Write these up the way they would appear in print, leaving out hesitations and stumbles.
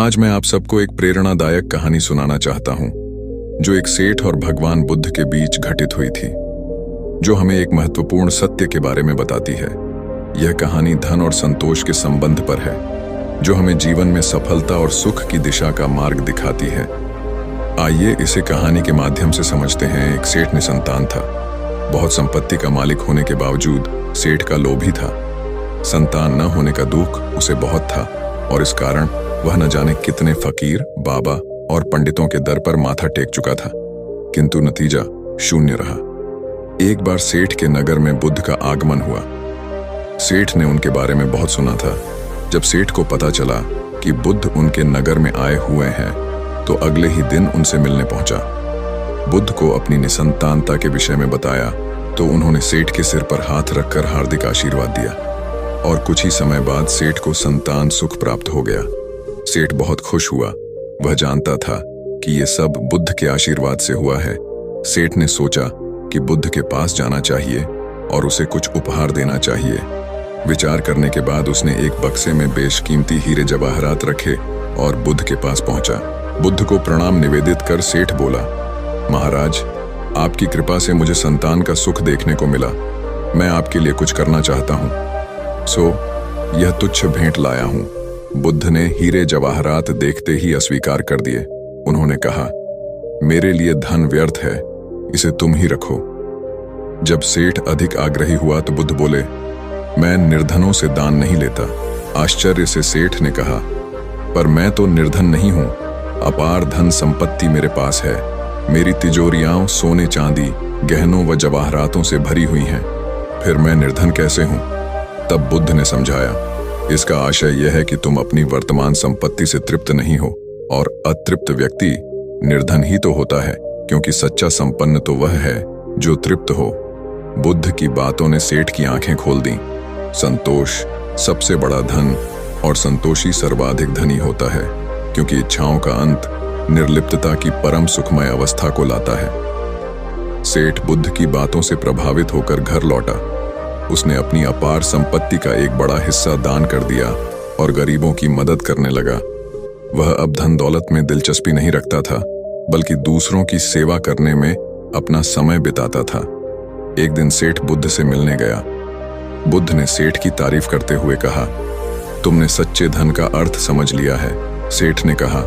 आज मैं आप सबको एक प्रेरणादायक कहानी सुनाना चाहता हूं, जो एक सेठ और भगवान बुद्ध के बीच घटित हुई थी, जो हमें एक महत्वपूर्ण सत्य के बारे में बताती है। यह कहानी धन और संतोष के संबंध पर है, जो हमें जीवन में सफलता और सुख की दिशा का मार्ग दिखाती है। आइए इसे कहानी के माध्यम से समझते हैं। एक सेठ निसंतान था। बहुत संपत्ति का मालिक होने के बावजूद सेठ का लोभी था। संतान न होने का दुख उसे बहुत था और इस कारण वह न जाने कितने फकीर, बाबा और पंडितों के दर पर माथा टेक चुका था, किंतु नतीजा शून्य रहा। एक बार सेठ के नगर में बुद्ध का आगमन हुआ। सेठ ने उनके बारे में बहुत सुना था। जब सेठ को पता चला कि बुद्ध उनके नगर में आए हुए हैं, तो अगले ही दिन उनसे मिलने पहुंचा। बुद्ध को अपनी निसंतानता के विषय में बताया तो उन्होंने सेठ के सिर पर हाथ रखकर हार्दिक आशीर्वाद दिया और कुछ ही समय बाद सेठ को संतान सुख प्राप्त हो गया। सेठ बहुत खुश हुआ। वह जानता था कि ये सब बुद्ध के आशीर्वाद से हुआ है। सेठ ने सोचा कि बुद्ध के पास जाना चाहिए और उसे कुछ उपहार देना चाहिए। विचार करने के बाद उसने एक बक्से में बेशकीमती हीरे जवाहरात रखे और बुद्ध के पास पहुंचा। बुद्ध को प्रणाम निवेदित कर सेठ बोला, महाराज, आपकी कृपा से मुझे संतान का सुख देखने को मिला। मैं आपके लिए कुछ करना चाहता हूं, सो यह तुच्छ भेंट लाया हूं। बुद्ध ने हीरे जवाहरात देखते ही अस्वीकार कर दिए। उन्होंने कहा, मेरे लिए धन व्यर्थ है, इसे तुम ही रखो। जब सेठ अधिक आग्रही हुआ तो बुद्ध बोले, मैं निर्धनों से दान नहीं लेता। आश्चर्य से सेठ ने कहा, पर मैं तो निर्धन नहीं हूं, अपार धन संपत्ति मेरे पास है। मेरी तिजोरियां सोने चांदी, गहनों व जवाहरातों से भरी हुई हैं, फिर मैं निर्धन कैसे हूं? तब बुद्ध ने समझाया, इसका आशय यह है कि तुम अपनी वर्तमान संपत्ति से तृप्त नहीं हो, और अतृप्त व्यक्ति निर्धन ही तो होता है, क्योंकि सच्चा संपन्न तो वह है जो तृप्त हो। बुद्ध की बातों ने सेठ की आंखें खोल दी। संतोष सबसे बड़ा धन और संतोषी सर्वाधिक धनी होता है, क्योंकि इच्छाओं का अंत निर्लिप्तता की परम सुखमय अवस्था को लाता है। सेठ बुद्ध की बातों से प्रभावित होकर घर लौटा। उसने अपनी अपार संपत्ति का एक बड़ा हिस्सा दान कर दिया और गरीबों की मदद करने लगा। वह अब धन दौलत में दिलचस्पी नहीं रखता था, बल्कि दूसरों की सेवा करने में अपना समय बिताता था। एक दिन सेठ बुद्ध से मिलने गया। बुद्ध ने सेठ की तारीफ करते हुए कहा, तुमने सच्चे धन का अर्थ समझ लिया है। सेठ ने कहा,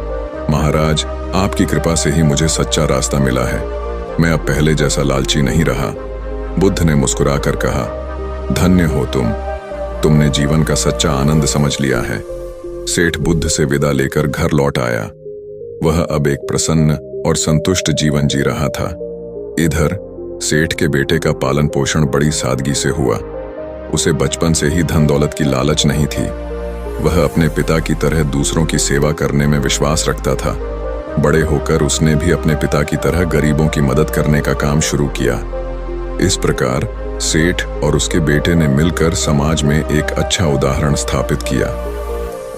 महाराज, आपकी कृपा से ही मुझे सच्चा रास्ता मिला है। मैं अब पहले जैसा लालची नहीं रहा। बुद्ध ने मुस्कुराकर कहा, धन्य हो तुमने जीवन का सच्चा आनंद समझ लिया है। सेठ बुद्ध से विदा लेकर घर लौट आया। वह अब एक प्रसन्न और संतुष्ट जीवन जी रहा था। इधर सेठ के बेटे का पालन पोषण बड़ी सादगी से हुआ। उसे बचपन से ही धन दौलत की लालच नहीं थी। वह अपने पिता की तरह दूसरों की सेवा करने में विश्वास रखता था। बड़े होकर उसने भी अपने पिता की तरह गरीबों की मदद करने का काम शुरू किया। इस प्रकार सेठ और उसके बेटे ने मिलकर समाज में एक अच्छा उदाहरण स्थापित किया।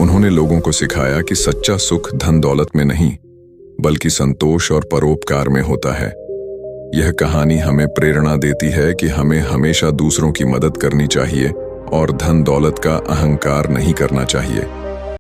उन्होंने लोगों को सिखाया कि सच्चा सुख धन दौलत में नहीं, बल्कि संतोष और परोपकार में होता है। यह कहानी हमें प्रेरणा देती है कि हमें हमेशा दूसरों की मदद करनी चाहिए और धन दौलत का अहंकार नहीं करना चाहिए।